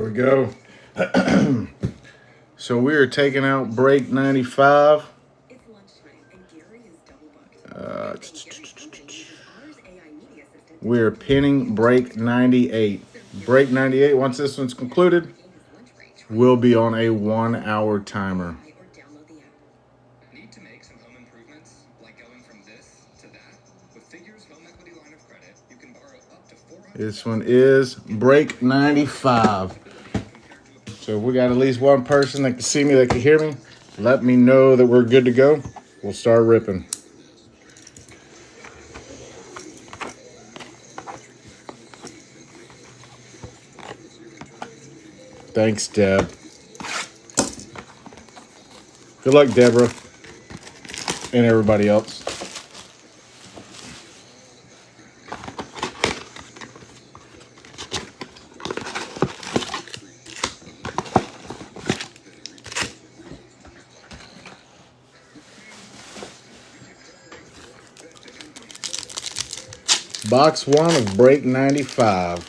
Here we go. So we are taking out break 95. We're pinning break 98. Break 98, once this one's concluded, will be on a 1 hour timer. Need to make some home improvements, like going from this to that? With Figure's home equity line of credit, you can borrow up to $400. This one is break 95. So if we got at least one person that can see me, that can hear me, let me know that we're good to go. We'll start ripping. Thanks, Deb. Good luck, Deborah, and everybody else. Box one of break 95.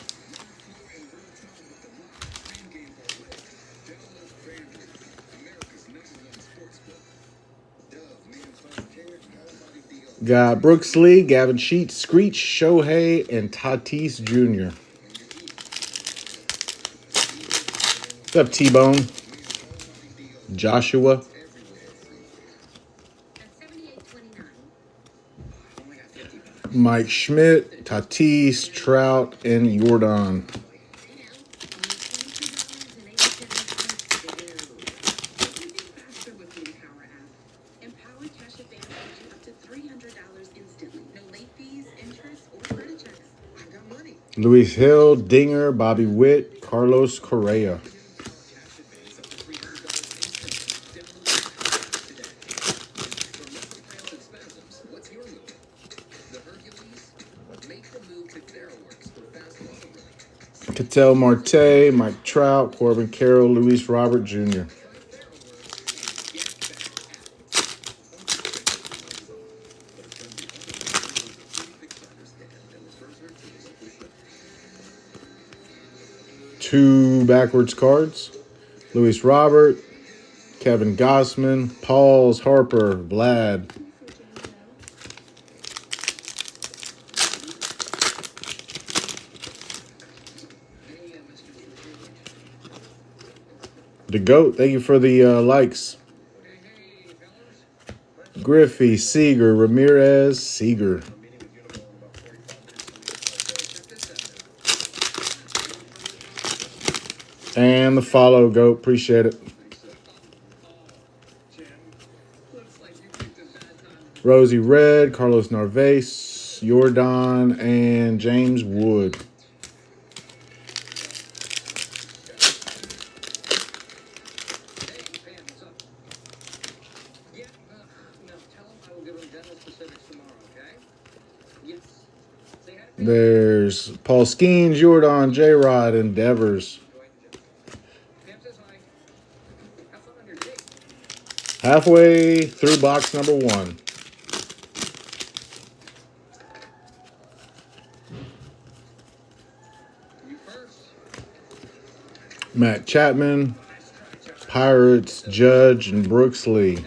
Got Brooks Lee, Gavin Sheets, Screech, Shohei, and Tatis Jr. What's up, T-Bone? Joshua. Mike Schmidt, Tatis, Trout, and Jordan. Luis Hill, Dinger, Bobby Witt, Carlos Correa. Ketel Marte, Mike Trout, Corbin Carroll, Luis Robert Jr. Two backwards cards. Luis Robert, Kevin Gossman, Pauls, Harper, Vlad. The GOAT, thank you for the likes. Griffey, Seager, Ramirez, Seager. And the follow, GOAT, appreciate it. Rosie Red, Carlos Narvaez, Jordan, and James Wood. There's Paul Skeens, Jordan, J-Rod, and Devers. Halfway through box number one. Matt Chapman, Pirates, Judge, and Brooks Lee.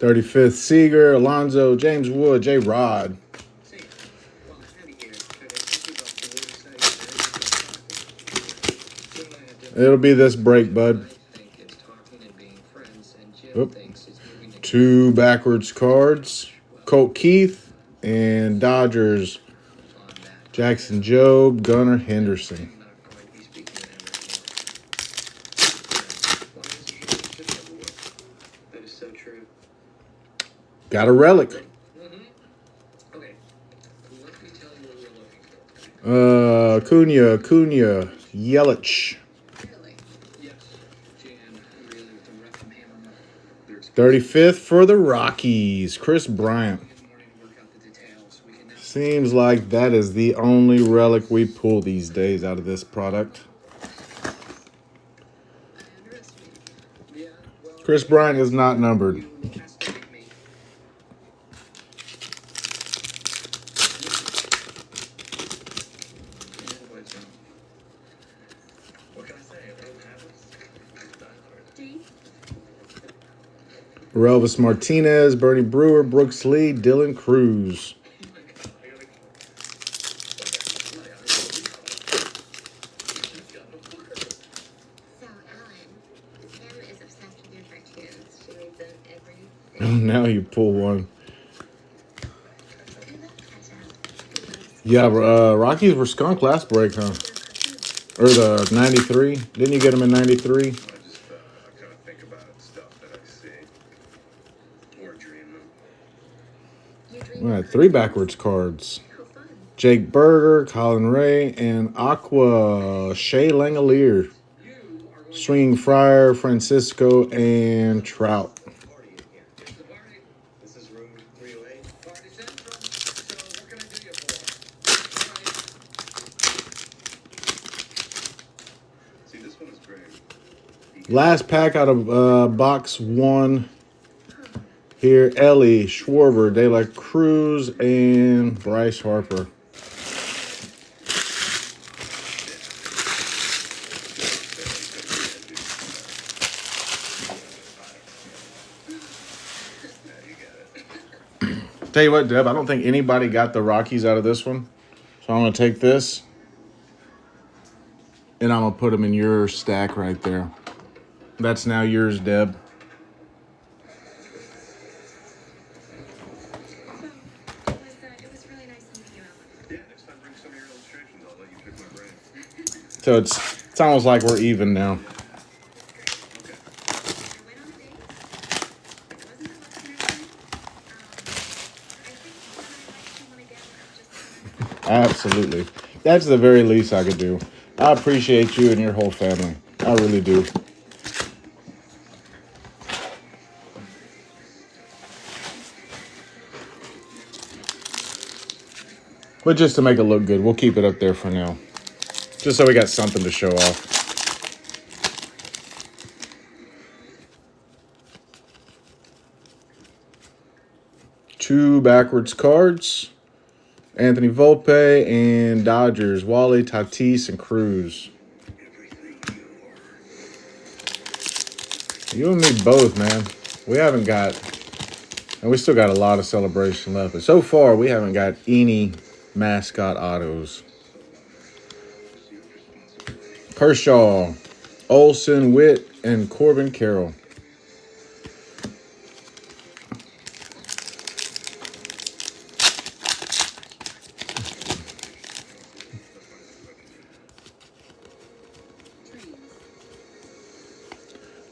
'35th Seager, Alonzo, James Wood, J-Rod. It'll be this break, bud. Oop. Two backwards cards. Colt Keith and Dodgers. Jackson Jobe, Gunnar Henderson. Got a relic. Acuna, Yelich. 35th for the Rockies, Chris Bryant. Seems like that is the only relic we pull these days out of this product. Chris Bryant is not numbered. Relvis Martinez, Bernie Brewer, Brooks Lee, Dylan Cruz. Now you pull one. Yeah, Rockies were skunk last break, huh? Or the 93. Didn't you get them in 93? We had 3 backwards cards. Jake Berger, Colin Ray, and Aqua, Shea Langolier. Swinging Friar, Francisco, and Trout. Last pack out of box 1. Here, Ellie, Schwarber, De La Cruz, and Bryce Harper. Tell you what, Deb, I don't think anybody got the Rockies out of this one. So I'm going to take this, and I'm going to put them in your stack right there. That's now yours, Deb. So it's almost like we're even now. Absolutely. That's the very least I could do. I appreciate you and your whole family. I really do. But just to make it look good, we'll keep it up there for now. Just so we got something to show off. Two backwards cards. Anthony Volpe and Dodgers. Wally, Tatis, and Cruz. You and me both, man. We haven't got... And we still got a lot of celebration left. But so far, we haven't got any mascot autos. Kershaw, Olsen, Witt, and Corbin Carroll.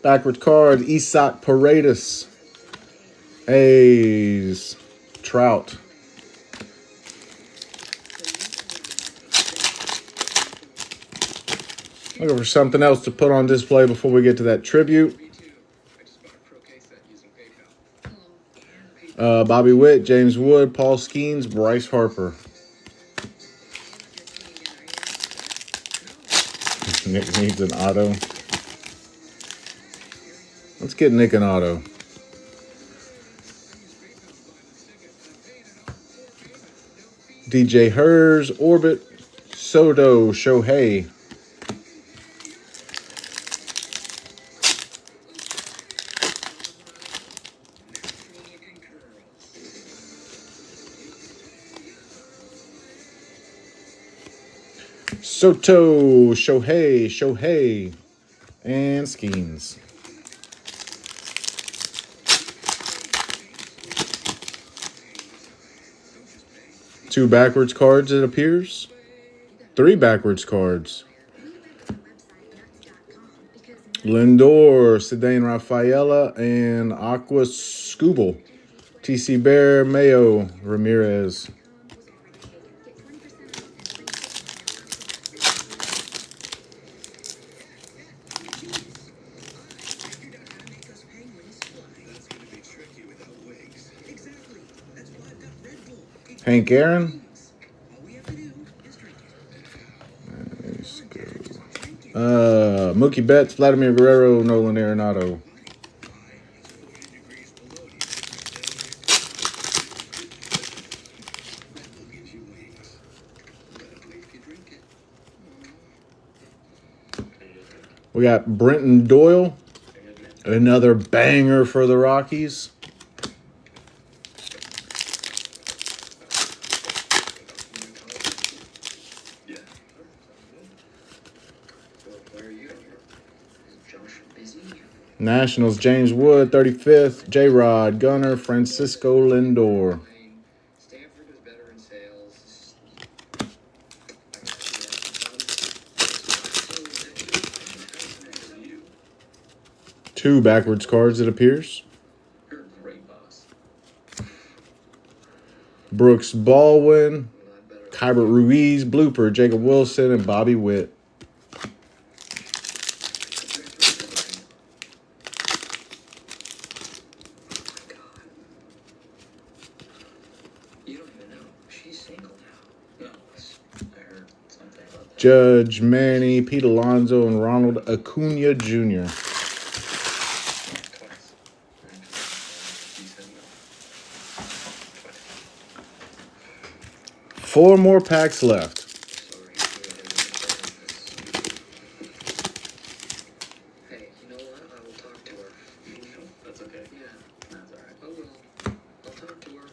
Backwards card, Isaac Paredes. A's, Trout. Looking for something else to put on display before we get to that tribute. Bobby Witt, James Wood, Paul Skeens, Bryce Harper. Nick needs an auto. Let's get Nick an auto. DJ Hers, Orbit, Soto, Shohei. Soto, Shohei, and Skeens. Two backwards cards, it appears. Three backwards cards. Lindor, Cedane Rafaela, and Aqua Scooble. TC Bear, Mayo, Ramirez. Hank Aaron. Let's go. Mookie Betts, Vladimir Guerrero, Nolan Arenado. We got Brenton Doyle, another banger for the Rockies. Nationals, James Wood, 35th. J-Rod, Gunnar, Francisco Lindor. Two backwards cards, it appears. Brooks Baldwin, Kybert Ruiz, blooper, Jacob Wilson, and Bobby Witt. Judge, Manny, Pete Alonso, and Ronald Acuna Jr. Four more packs left. Hey, you know what? I will talk to her. That's okay. Yeah, that's all right. I will. I'll talk to her.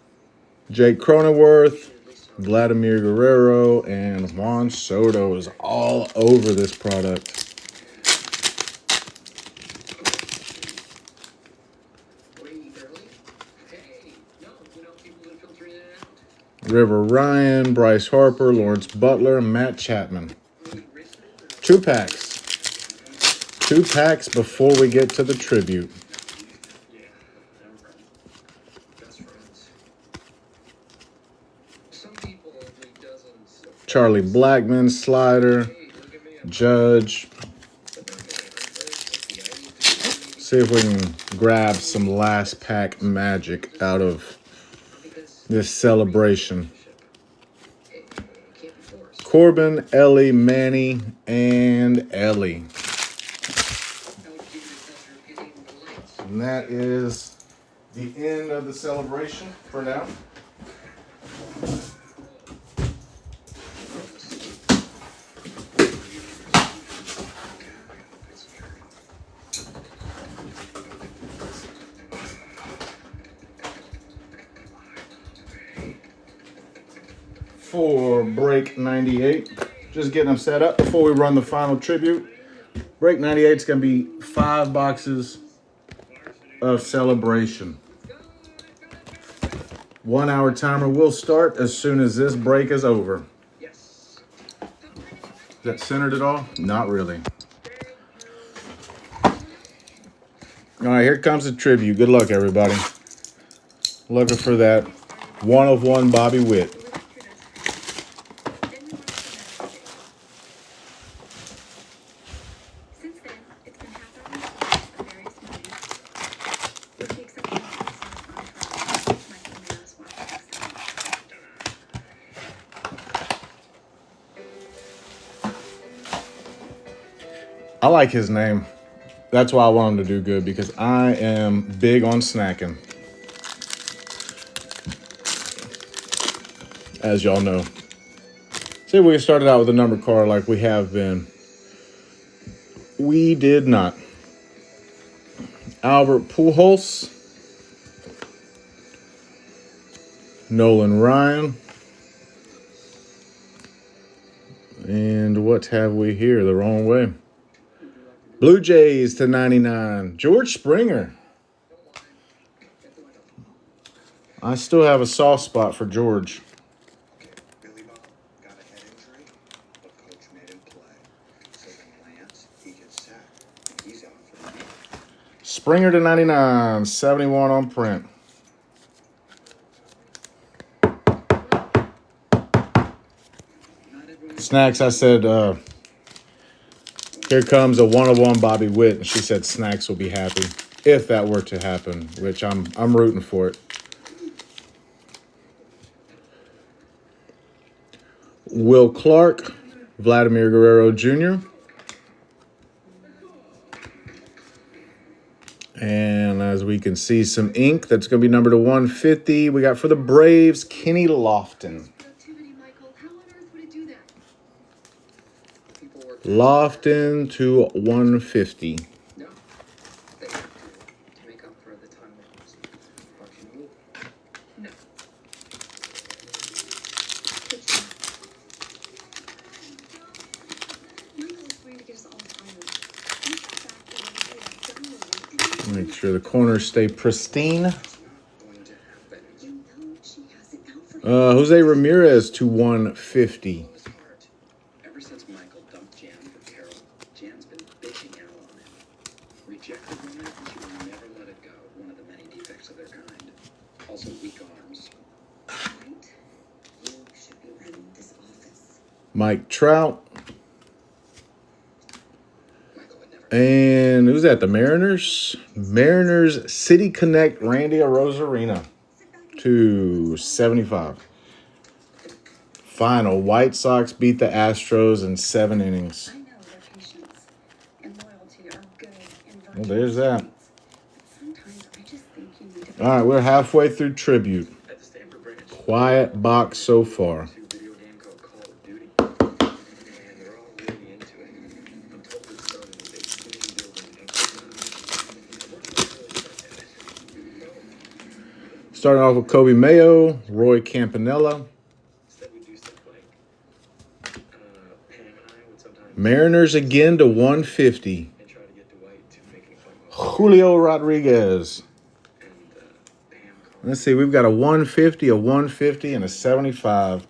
Jake Cronenworth, Vladimir Guerrero, and Juan Soto is all over this product. River Ryan, Bryce Harper, Lawrence Butler, Matt Chapman. Two packs. Two packs before we get to the tribute. Charlie Blackmon, slider. Judge. See if we can grab some last pack magic out of this celebration. Corbin, Ellie, Manny, and Ellie. And that is the end of the celebration for now. For break 98, just getting them set up before we run the final tribute. Break 98 is going to be 5 boxes of celebration. 1 hour timer will start as soon as this break is over. Is that centered at all? Not really. All right, here comes the tribute. Good luck, everybody. Looking for that 1 of 1 Bobby Witt. I like his name. That's why I want him to do good, because I am big on snacking, as y'all know. See, we started out with a number card like we have been. We did not. Albert Pujols, Nolan Ryan, and what have we here? The wrong way. Blue Jays to 99. George Springer. I still have a soft spot for George. Billy Bob got a head injury, but coach made him play. So when Lance, he gets sacked, and he's out for the year. Springer to 99. 71 on print. Snacks, I said, here comes a 1 of 1 Bobby Witt, and she said Snacks will be happy if that were to happen, which I'm rooting for it. Will Clark, Vladimir Guerrero Jr. And as we can see, some ink. That's going to be number to 150. We got for the Braves, Kenny Lofton. Lofton to 150. No. They have to make up for the time lost. Watching you. No. Michael's trying to get us all fired. You got back the other day, Make sure the corners stay pristine. Going to happen. you know she has it out for him. Jose Ramirez to 150. It was hard. Ever since Michael dumped Jan for Carol, Jan's been bitching out on him. Rejected woman, and she will never let it go. One of the many defects of their kind. Also weak arms. Right? You should be running this office. Mike Trout. Michael would never. And who's that? The Mariners? Mariners City Connect Randy Arozarena to 75. Final. White Sox beat the Astros in 7 innings. I know their patience and loyalty are good in Well, there's that. But sometimes I just think you need to All right, we're halfway through tribute. At the Stanford branch. Quiet box so far. To a video game called Call of Duty. And they're all really into it. I'm told it's starting with a team building exercise. What do you really start at? Starting off with Kobe Mayo, Roy Campanella. Instead we do stuff like Pam and I would sometimes Mariners again to 150. and try to get Dwight to making fun of Julio Rodriguez. and Pam called Let's see, we've got a 150, a 150, and a 75.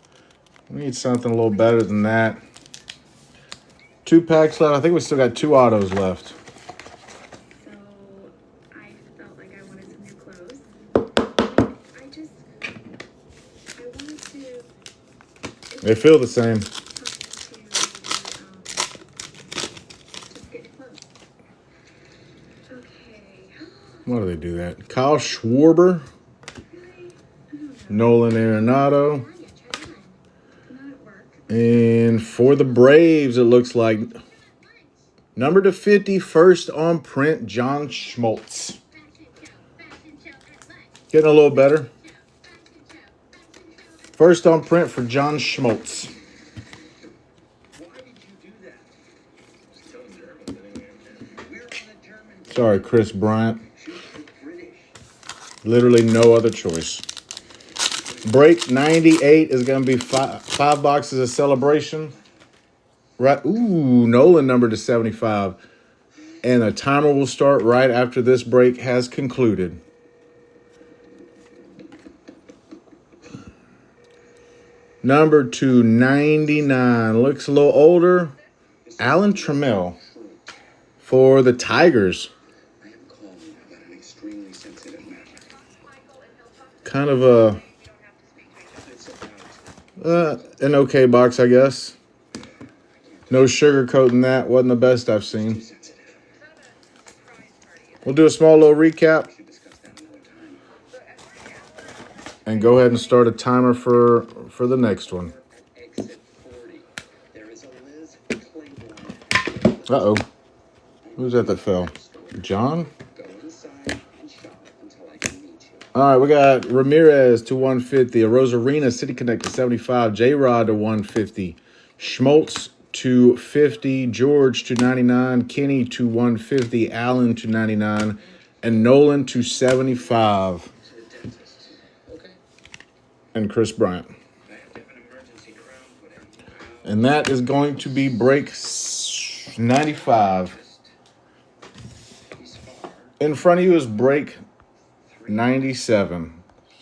We need something a little better than that. 2 packs left. I think we still got 2 autos left. So I felt like I wanted some new clothes. I wanted to They feel the same. just get clothes. Okay. Why do they do that? Kyle Schwarber, Nolan Arenado, Not yet, try that. Not at work. and for the Braves, it looks like number to 50, first on print, John Schmaltz. Getting a little better. First on print for John Schmaltz. Why did you do that? Just telling Germans anyway. We're on the German team. Sorry, Chris Bryant. Shoot the British. Literally no other choice. Break 98 is going to be 5 boxes of Celebration. Right. Ooh, Nolan number to 75. And a timer will start right after this break has concluded. Number 299. Looks a little older. Alan Trammell for the Tigers. I am calling about an extremely sensitive matter. Kind of a It's about an okay box, I guess. No sugarcoating that. Wasn't the best I've seen. sensitive. We'll do a small little recap We should discuss that another time. and go ahead and start a timer for the next one. Exit 40. There is a Liz Claiborne. Uh-oh. Who's that fell? John? Go inside and shop until I can meet you. All right, we got Ramirez to 150, a Rosarina City Connect to 75, J-Rod to 150, Schmaltz to 50, George to 99, Kenny to 150, Allen to 99, and Nolan to 75, To the dentist. Okay. and Chris Bryant. I have to have an emergency crown put in. And that is going to be break 95. He's far. In front of you is break 97.